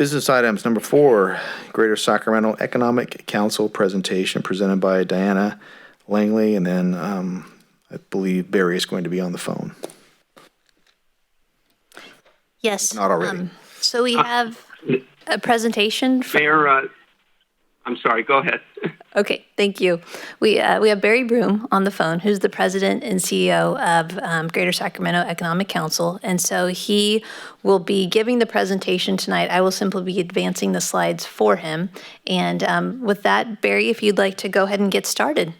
Business items number 4, Greater Sacramento Economic Council presentation presented by Diana Langley, and then I believe Barry is going to be on the phone. Yes. Not already. So we have a presentation from... Mayor, I'm sorry, go ahead. Okay, thank you. We have Barry Broom on the phone, who's the president and CEO of Greater Sacramento Economic Council. And so he will be giving the presentation tonight. I will simply be advancing the slides for him. And with that, Barry, if you'd like to go ahead and get started.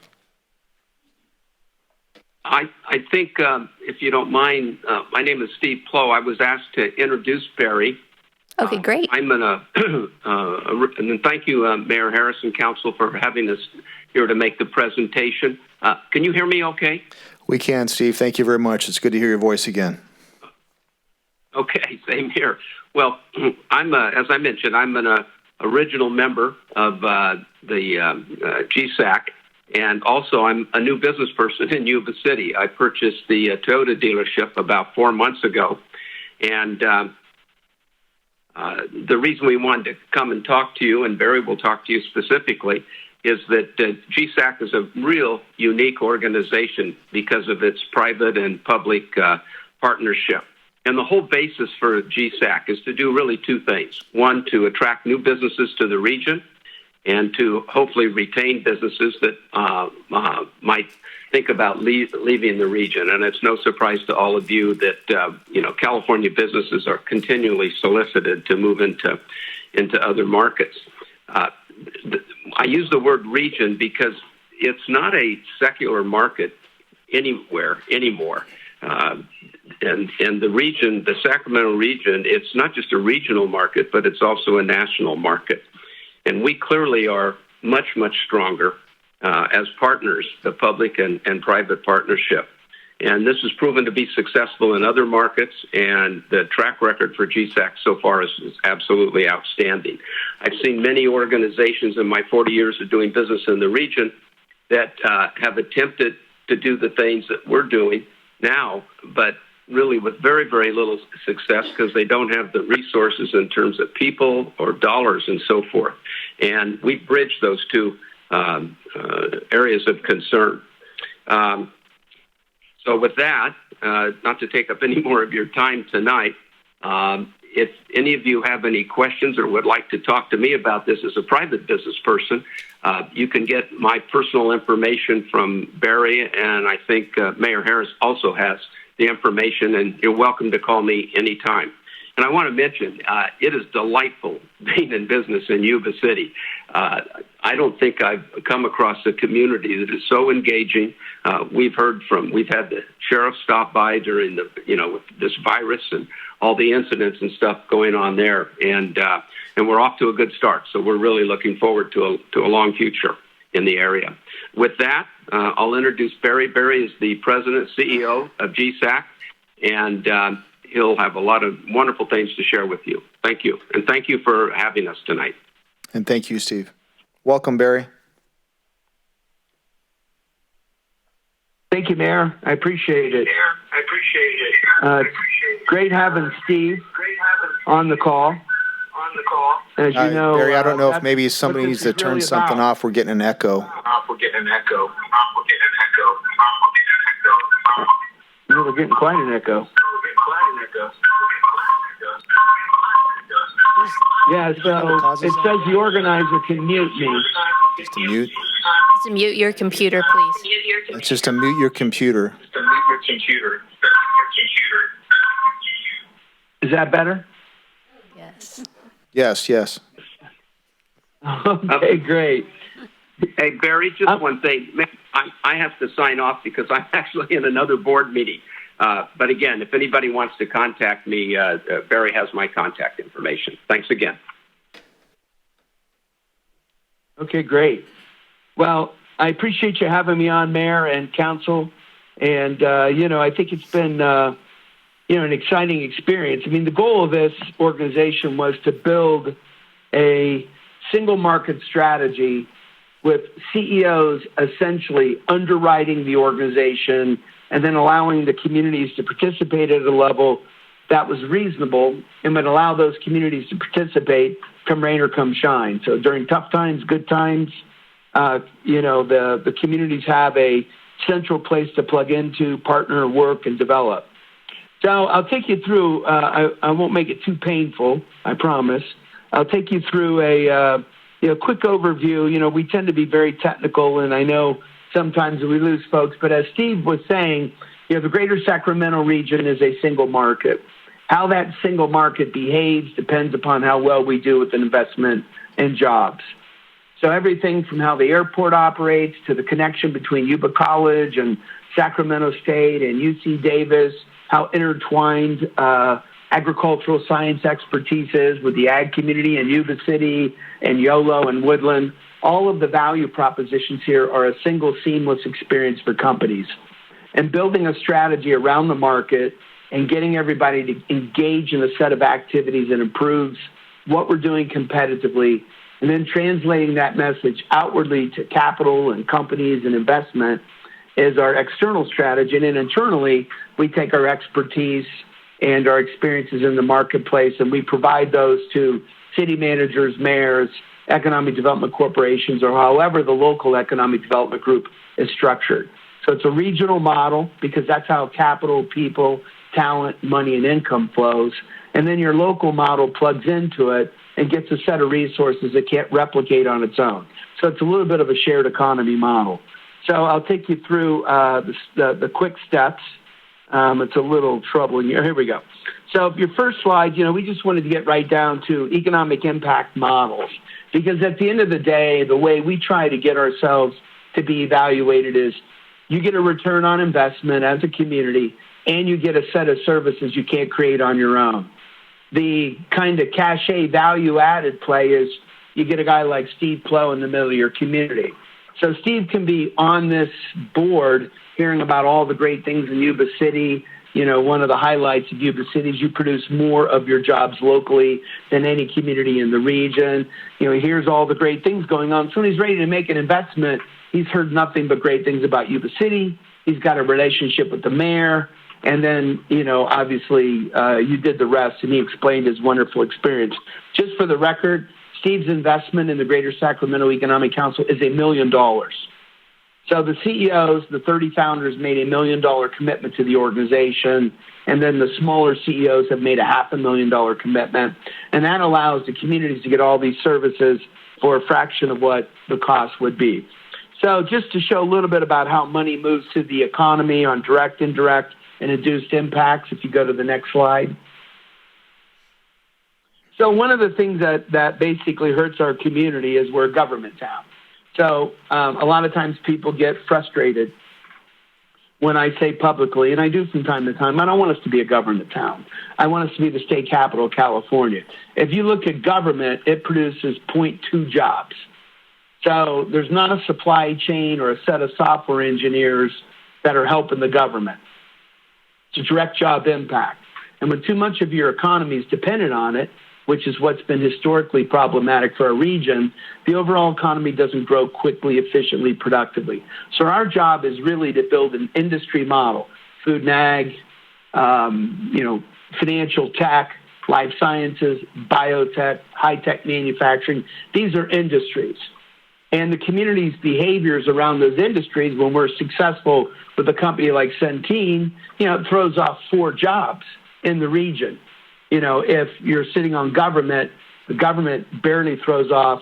I think, if you don't mind, my name is Steve Plow. I was asked to introduce Barry. Okay, great. I'm going to, and thank you, Mayor Harris and Council, for having us here to make the presentation. Can you hear me okay? We can, Steve. Thank you very much. It's good to hear your voice again. Okay, same here. Well, I'm, as I mentioned, I'm an original member of the GSEC, and also I'm a new business person in Yuba City. I purchased the Toyota dealership about 4 months ago, and the reason we wanted to come and talk to you, and Barry will talk to you specifically, is that GSEC is a real unique organization because of its private and public partnership. And the whole basis for GSEC is to do really 2 things. One, to attract new businesses to the region, and to hopefully retain businesses that might think about leaving the region. And it's no surprise to all of you that California businesses are continually solicited to move into other markets. I use the word region because it's not a secular market anywhere anymore. And the region, the Sacramento region, it's not just a regional market, but it's also a national market. And we clearly are much, much stronger as partners, the public and private partnership. And this has proven to be successful in other markets, and the track record for GSEC so far is absolutely outstanding. I've seen many organizations in my 40 years of doing business in the region that have attempted to do the things that we're doing now, but really with very, very little success because they don't have the resources in terms of people or dollars and so forth. And we bridge those 2 areas of concern. So with that, not to take up any more of your time tonight, if any of you have any questions or would like to talk to me about this as a private business person, you can get my personal information from Barry, and I think Mayor Harris also has the information, and you're welcome to call me anytime. And I want to mention, it is delightful being in business in Yuba City. I don't think I've come across a community that is so engaging. We've had the sheriff stop by during with this virus and all the incidents and stuff going on there, and we're off to a good start. So we're really looking forward to a long future in the area. With that, I'll introduce Barry. Barry is the president, CEO of GSEC, and he'll have a lot of wonderful things to share with you. Thank you. And thank you for having us tonight. And thank you, Steve. Welcome, Barry. Thank you, Mayor. I appreciate it. Great having Steve on the call. As you know, Barry, I don't know if maybe somebody needs to turn something off. We're getting an echo. We're getting quite an echo. Yeah, so it says the organizer can mute me. Just to mute? Just to mute your computer, please. It's just to mute your computer. Is that better? Yes. Yes. Okay, great. Hey, Barry, just one thing. I have to sign off because I'm actually in another board meeting. But again, if anybody wants to contact me, Barry has my contact information. Thanks again. Okay, great. Well, I appreciate you having me on, Mayor and Council. And, I think it's been, an exciting experience. I mean, the goal of this organization was to build a single market strategy with CEOs essentially underwriting the organization and then allowing the communities to participate at a level that was reasonable and would allow those communities to participate come rain or come shine. So during tough times, good times, the communities have a central place to plug into, partner, work, and develop. So I'll take you through, I won't make it too painful, I promise. I'll take you through a quick overview. We tend to be very technical, and I know sometimes we lose folks, but as Steve was saying, the greater Sacramento region is a single market. How that single market behaves depends upon how well we do with an investment and jobs. So everything from how the airport operates to the connection between Yuba College and Sacramento State and UC Davis, how intertwined agricultural science expertise is with the ag community in Yuba City and Yolo and Woodland. All of the value propositions here are a single seamless experience for companies. And building a strategy around the market and getting everybody to engage in a set of activities that improves what we're doing competitively, and then translating that message outwardly to capital and companies and investment is our external strategy. And then internally, we take our expertise and our experiences in the marketplace, and we provide those to city managers, mayors, economic development corporations, or however the local economic development group is structured. So it's a regional model because that's how capital, people, talent, money, and income flows. And then your local model plugs into it and gets a set of resources it can't replicate on its own. So it's a little bit of a shared economy model. So I'll take you through the quick steps. It's a little troubling here. Here we go. So your first slide, we just wanted to get right down to economic impact models, because at the end of the day, the way we try to get ourselves to be evaluated is you get a return on investment as a community, and you get a set of services you can't create on your own. The kind of cachet value-added play is you get a guy like Steve Plow in the middle of your community. So Steve can be on this board hearing about all the great things in Yuba City. One of the highlights of Yuba City is you produce more of your jobs locally than any community in the region. He hears all the great things going on. So when he's ready to make an investment, he's heard nothing but great things about Yuba City. He's got a relationship with the mayor. And then, obviously, you did the rest, and he explained his wonderful experience. Just for the record, Steve's investment in the Greater Sacramento Economic Council is $1 million. So the CEOs, the 30 founders, made $1 million commitment to the organization, and then the smaller CEOs have made a $500,000 commitment. And that allows the communities to get all these services for a fraction of what the cost would be. So just to show a little bit about how money moves to the economy on direct, indirect, and induced impacts, if you go to the next slide. So one of the things that basically hurts our community is we're a government town. So a lot of times people get frustrated when I say publicly, and I do from time to time, I don't want us to be a government town. I want us to be the state capital of California. If you look at government, it produces 0.2 jobs. So there's not a supply chain or a set of software engineers that are helping the government. It's a direct job impact. And when too much of your economy is dependent on it, which is what's been historically problematic for our region, the overall economy doesn't grow quickly, efficiently, productively. So our job is really to build an industry model, food and ag, financial tech, life sciences, biotech, high-tech manufacturing. These are industries. And the community's behaviors around those industries, when we're successful with a company like Centene, it throws off 4 jobs in the region. If you're sitting on government, the government barely throws off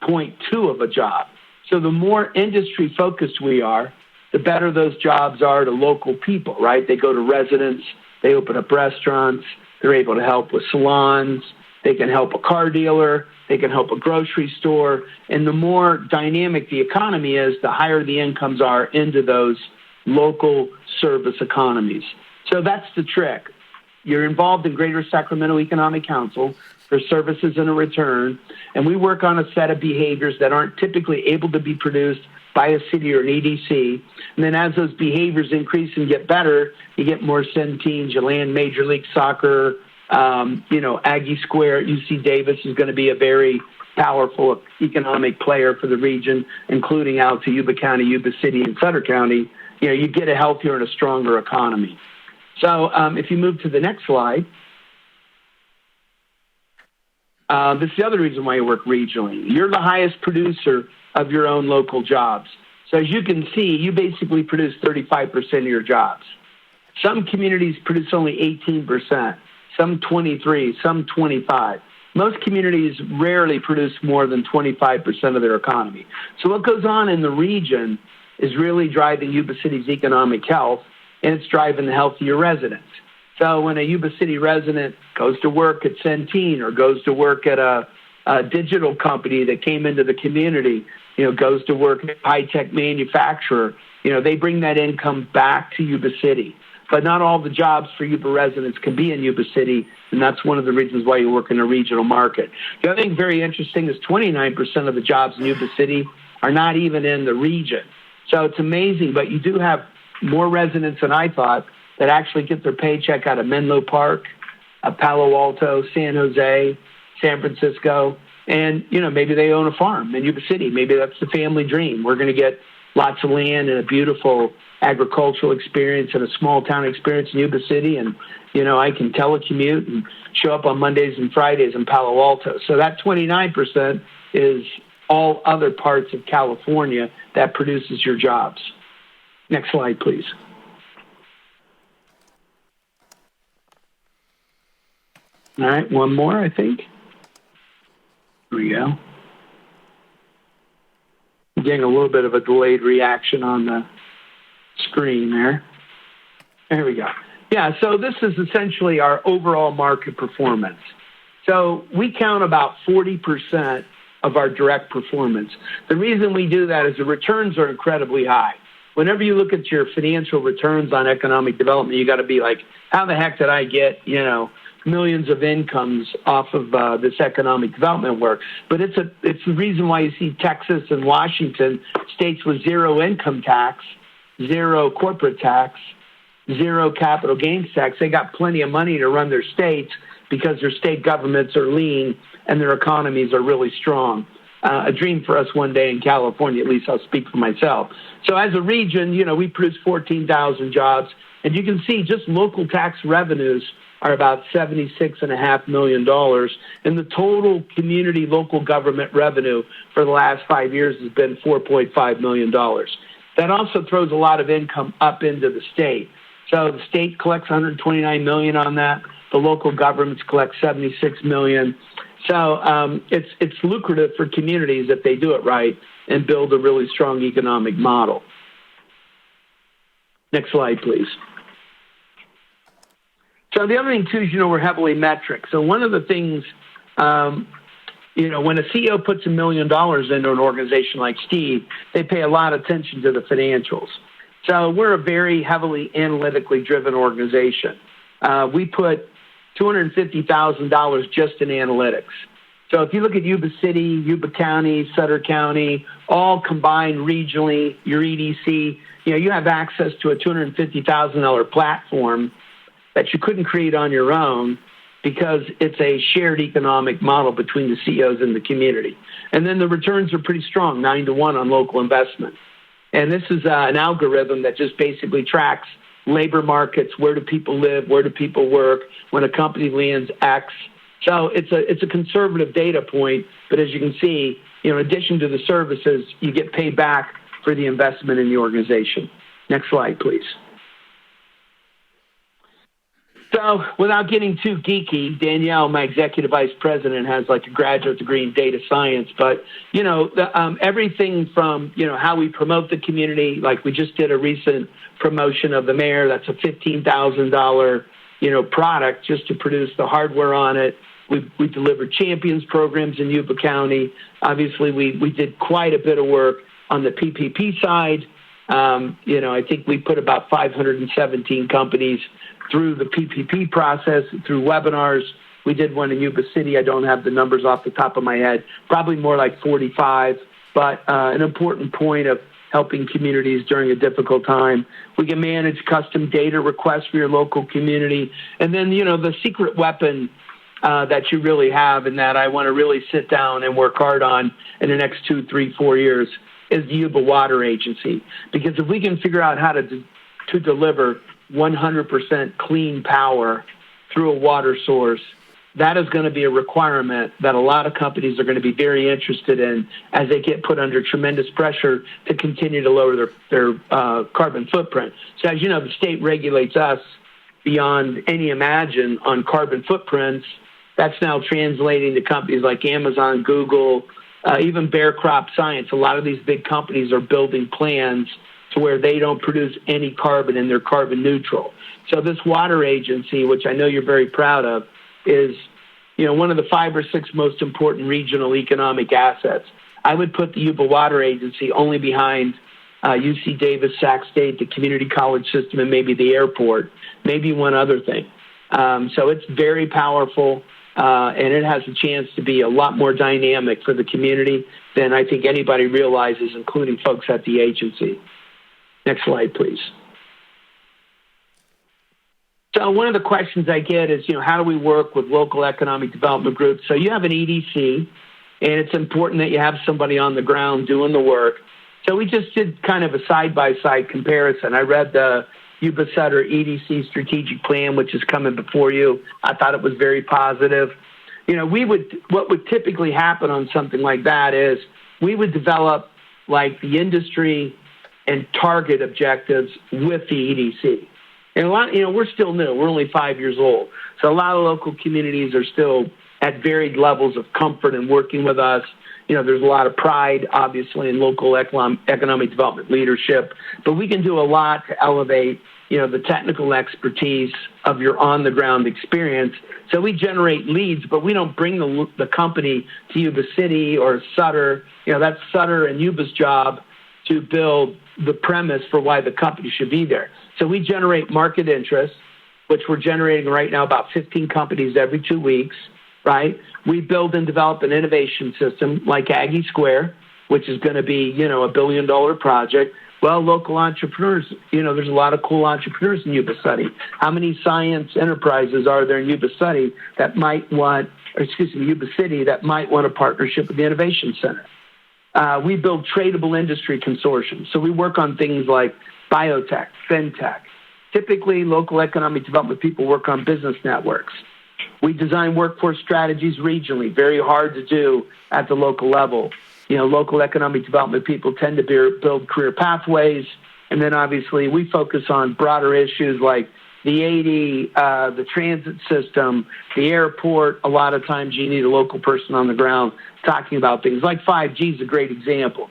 0.2 of a job. So the more industry focused we are, the better those jobs are to local people, right? They go to residents, they open up restaurants, they're able to help with salons, they can help a car dealer, they can help a grocery store. And the more dynamic the economy is, the higher the incomes are into those local service economies. So that's the trick. You're involved in Greater Sacramento Economic Council for services and a return, and we work on a set of behaviors that aren't typically able to be produced by a city or an EDC. And then as those behaviors increase and get better, you get more Centenes, you land Major League Soccer, Aggie Square at UC Davis is going to be a very powerful economic player for the region, including out to Yuba County, Yuba City, and Sutter County. You get a healthier and a stronger economy. So if you move to the next slide, This is the other reason why you work regionally. You're the highest producer of your own local jobs. So as you can see, you basically produce 35% of your jobs. Some communities produce only 18%, some 23%, some 25%. Most communities rarely produce more than 25% of their economy. So what goes on in the region is really driving Yuba City's economic health, and it's driving the health of your residents. So when a Yuba City resident goes to work at Centene or goes to work at a digital company that came into the community, goes to work at a high-tech manufacturer, they bring that income back to Yuba City. But not all the jobs for Yuba residents can be in Yuba City, and that's one of the reasons why you work in a regional market. The other thing very interesting is 29% of the jobs in Yuba City are not even in the region. So it's amazing, but you do have more residents than I thought that actually get their paycheck out of Menlo Park, Palo Alto, San Jose, San Francisco, and, maybe they own a farm in Yuba City. Maybe that's the family dream. We're going to get lots of land and a beautiful agricultural experience and a small town experience in Yuba City. And, I can telecommute and show up on Mondays and Fridays in Palo Alto. So that 29% is all other parts of California that produces your jobs. Next slide, please. All right, one more, I think. Here we go. I'm getting a little bit of a delayed reaction on the screen there. There we go. Yeah, so this is essentially our overall market performance. So we count about 40% of our direct performance. The reason we do that is the returns are incredibly high. Whenever you look at your financial returns on economic development, you got to be like, how the heck did I get, millions of incomes off of this economic development work? But it's the reason why you see Texas and Washington, states with zero income tax, zero corporate tax, zero capital gains tax. They got plenty of money to run their states because their state governments are lean and their economies are really strong. A dream for us one day in California, at least I'll speak for myself. So as a region, we produce 14,000 jobs, and you can see just local tax revenues are about $76.5 million, and the total community local government revenue for the last 5 years has been $4.5 million. That also throws a lot of income up into the state. So the state collects $129 million on that. The local governments collect $76 million. So it's lucrative for communities if they do it right and build a really strong economic model. Next slide, please. So the other thing, too, is, we're heavily metric. So one of the things, when a CEO puts $1 million into an organization like Steve, they pay a lot of attention to the financials. So we're a very heavily analytically driven organization. We put $250,000 just in analytics. So if you look at Yuba City, Yuba County, Sutter County, all combined regionally, your EDC, you have access to a $250,000 platform that you couldn't create on your own because it's a shared economic model between the CEOs and the community. And then the returns are pretty strong, 9-to-1 on local investment. And this is an algorithm that just basically tracks labor markets, where do people live, where do people work, when a company lands X. So it's a conservative data point, but as you can see, in addition to the services, you get paid back for the investment in the organization. Next slide, please. So without getting too geeky, Danielle, my executive vice president, has like a graduate degree in data science. But, everything from, how we promote the community, like we just did a recent promotion of the mayor. That's a $15,000, product just to produce the hardware on it. We delivered champions programs in Yuba County. Obviously, we did quite a bit of work on the PPP side. I think we put about 517 companies through the PPP process, through webinars. We did one in Yuba City. I don't have the numbers off the top of my head, probably more like 45, but an important point of helping communities during a difficult time. We can manage custom data requests for your local community. And then, the secret weapon that you really have and that I want to really sit down and work hard on in the next 2, 3, 4 years is the Yuba Water Agency. Because if we can figure out how to deliver 100% clean power through a water source, that is going to be a requirement that a lot of companies are going to be very interested in as they get put under tremendous pressure to continue to lower their carbon footprint. So as you know, the state regulates us beyond any imagine on carbon footprints. That's now translating to companies like Amazon, Google, even Bear Crop Science. A lot of these big companies are building plans to where they don't produce any carbon and they're carbon neutral. So this water agency, which I know you're very proud of, is, one of the 5 or 6 most important regional economic assets. I would put the Yuba Water Agency only behind UC Davis, Sac State, the community college system, and maybe the airport, maybe one other thing. So it's very powerful, and it has a chance to be a lot more dynamic for the community than I think anybody realizes, including folks at the agency. Next slide, please. So one of the questions I get is, how do we work with local economic development groups? So you have an EDC, and it's important that you have somebody on the ground doing the work. So we just did kind of a side-by-side comparison. I read the Yuba City EDC strategic plan, which is coming before you. I thought it was very positive. What would typically happen on something like that is we would develop like the industry and target objectives with the EDC. And a lot, we're still new. We're only 5 years old. So a lot of local communities are still at varied levels of comfort in working with us. There's a lot of pride, obviously, in local economic development leadership. But we can do a lot to elevate, the technical expertise of your on-the-ground experience. So we generate leads, but we don't bring the company to Yuba City or Sutter. That's Sutter and Yuba's job to build the premise for why the company should be there. So we generate market interest, which we're generating right now about 15 companies every 2 weeks, right? We build and develop an innovation system like Aggie Square, which is going to be, a $1 billion project. Well, local entrepreneurs, there's a lot of cool entrepreneurs in Yuba City. How many science enterprises are there in Yuba City that might want, Yuba City that might want a partnership with the Innovation Center? We build tradable industry consortiums. So we work on things like biotech, fintech. Typically, local economic development people work on business networks. We design workforce strategies regionally, very hard to do at the local level. Local economic development people tend to build career pathways. And then obviously we focus on broader issues like the 80, the transit system, the airport. A lot of times you need a local person on the ground talking about things like 5G is a great example.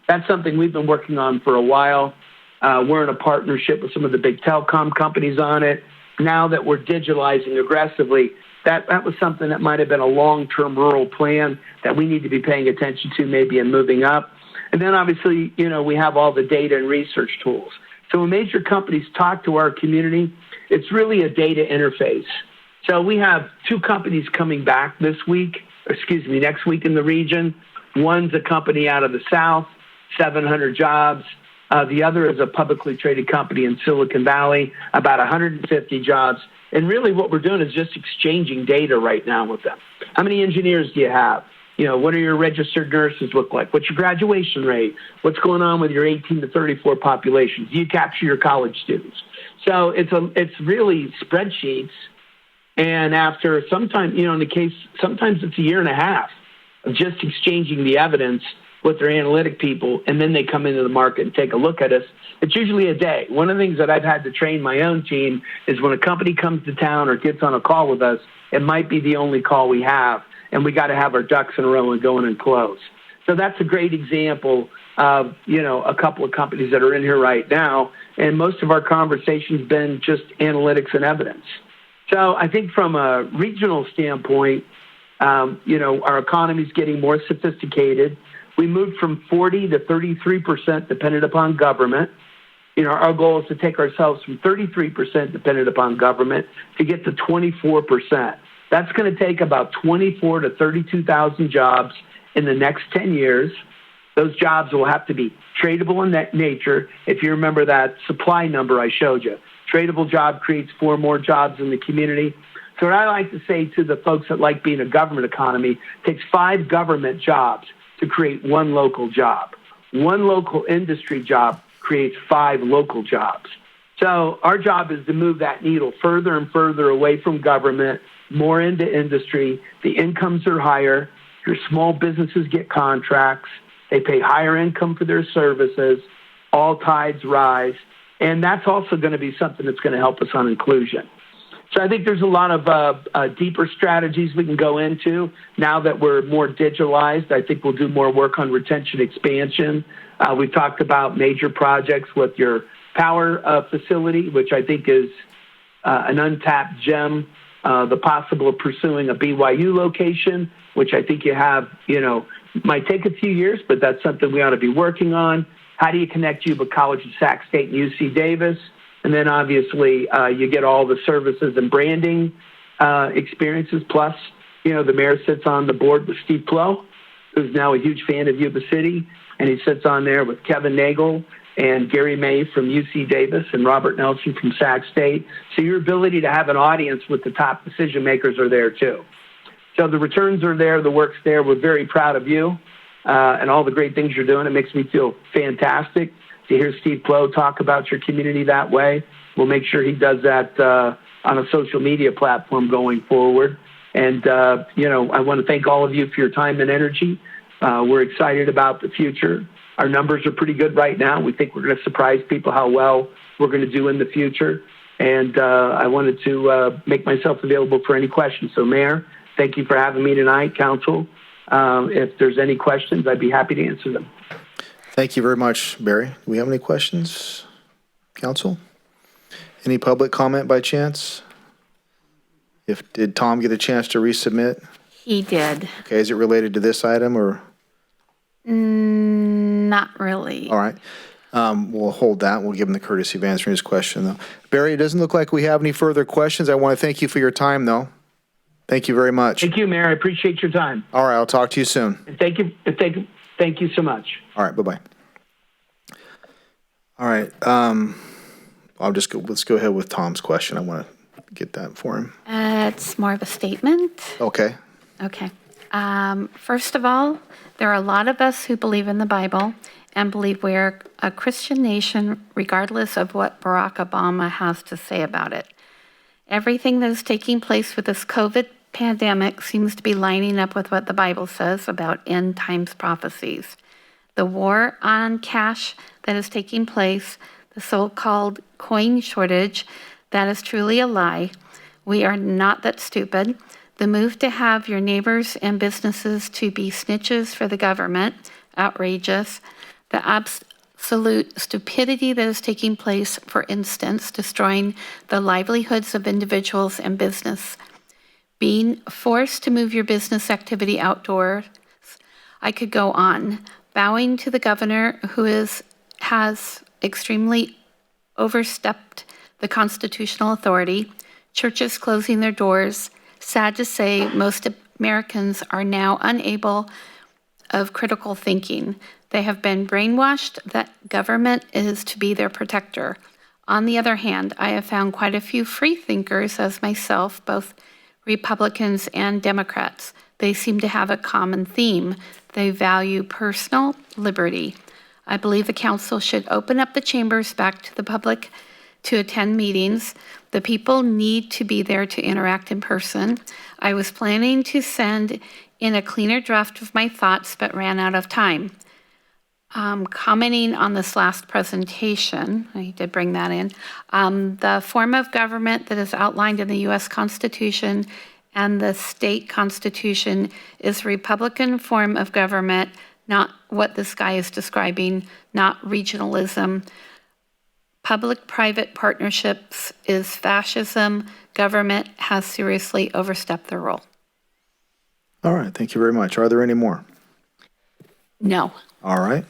That's something we've been working on for a while. We're in a partnership with some of the big telecom companies on it. Now that we're digitalizing aggressively, that was something that might have been a long-term rural plan that we need to be paying attention to maybe and moving up. And then obviously, we have all the data and research tools. So when major companies talk to our community, it's really a data interface. So we have 2 companies coming back next week in the region. One's a company out of the South, 700 jobs. The other is a publicly traded company in Silicon Valley, about 150 jobs. And really what we're doing is just exchanging data right now with them. How many engineers do you have? What do your registered nurses look like? What's your graduation rate? What's going on with your 18 to 34 populations? Do you capture your college students? So it's really spreadsheets. And after sometimes it's a year and a half of just exchanging the evidence with their analytic people, and then they come into the market and take a look at us. It's usually a day. One of the things that I've had to train my own team is when a company comes to town or gets on a call with us, it might be the only call we have, and we got to have our ducks in a row and go in and close. So that's a great example of, a couple of companies that are in here right now, and most of our conversation's been just analytics and evidence. So I think from a regional standpoint, our economy's getting more sophisticated. We moved from 40 to 33% dependent upon government. Our goal is to take ourselves from 33% dependent upon government to get to 24%. That's going to take about 24 to 32,000 jobs in the next 10 years. Those jobs will have to be tradable in that nature. If you remember that supply number I showed you, tradable job creates 4 more jobs in the community. So what I like to say to the folks that like being a government economy, it takes 5 government jobs to create 1 local job. 1 local industry job creates 5 local jobs. So our job is to move that needle further and further away from government more into industry. The incomes are higher. Your small businesses get contracts. They pay higher income for their services. All tides rise. And that's also going to be something that's going to help us on inclusion. So I think there's a lot of deeper strategies we can go into now that we're more digitalized. I think we'll do more work on retention expansion. We talked about major projects with your power facility, which I think is an untapped gem. The possible of pursuing a BYU location, which I think you have, might take a few years, but that's something we ought to be working on. How do you connect Yuba College and Sac State and UC Davis? And then obviously you get all the services and branding experiences. Plus, the mayor sits on the board with Steve Plow, who's now a huge fan of Yuba City. And he sits on there with Kevin Nagel and Gary May from UC Davis and Robert Nelson from Sac State. So your ability to have an audience with the top decision makers are there too. So the returns are there, the work's there. We're very proud of you and all the great things you're doing. It makes me feel fantastic to hear Steve Plow talk about your community that way. We'll make sure he does that on a social media platform going forward. And, I want to thank all of you for your time and energy. We're excited about the future. Our numbers are pretty good right now. We think we're going to surprise people how well we're going to do in the future. And I wanted to make myself available for any questions. So, Mayor, thank you for having me tonight. Council, if there's any questions, I'd be happy to answer them. Thank you very much, Barry. Do we have any questions, Council? Any public comment by chance? Did Tom get a chance to resubmit? He did. Okay, is it related to this item or? Not really. All right. We'll hold that. We'll give him the courtesy of answering his question, though. Barry, it doesn't look like we have any further questions. I want to thank you for your time, though. Thank you very much. Thank you, Mayor. I appreciate your time. All right, I'll talk to you soon. And thank you so much. All right, bye-bye. All right, let's go ahead with Tom's question. I want to get that for him. It's more of a statement. Okay. Okay. First of all, there are a lot of us who believe in the Bible and believe we're a Christian nation, regardless of what Barack Obama has to say about it. Everything that is taking place with this COVID pandemic seems to be lining up with what the Bible says about end times prophecies. The war on cash that is taking place, the so-called coin shortage, that is truly a lie. We are not that stupid. The move to have your neighbors and businesses to be snitches for the government, outrageous. The absolute stupidity that is taking place, for instance, destroying the livelihoods of individuals and business. Being forced to move your business activity outdoors. I could go on. Bowing to the governor who has extremely overstepped the constitutional authority. Churches closing their doors. Sad to say, most Americans are now unable of critical thinking. They have been brainwashed that government is to be their protector. On the other hand, I have found quite a few free thinkers as myself, both Republicans and Democrats. They seem to have a common theme. They value personal liberty. I believe the council should open up the chambers back to the public to attend meetings. The people need to be there to interact in person. I was planning to send in a cleaner draft of my thoughts, but ran out of time. Commenting on this last presentation, I did bring that in, the form of government that is outlined in the U.S. Constitution and the state constitution is a Republican form of government, not what this guy is describing, not regionalism. Public-private partnerships is fascism. Government has seriously overstepped their role. All right, thank you very much. Are there any more? No. All right.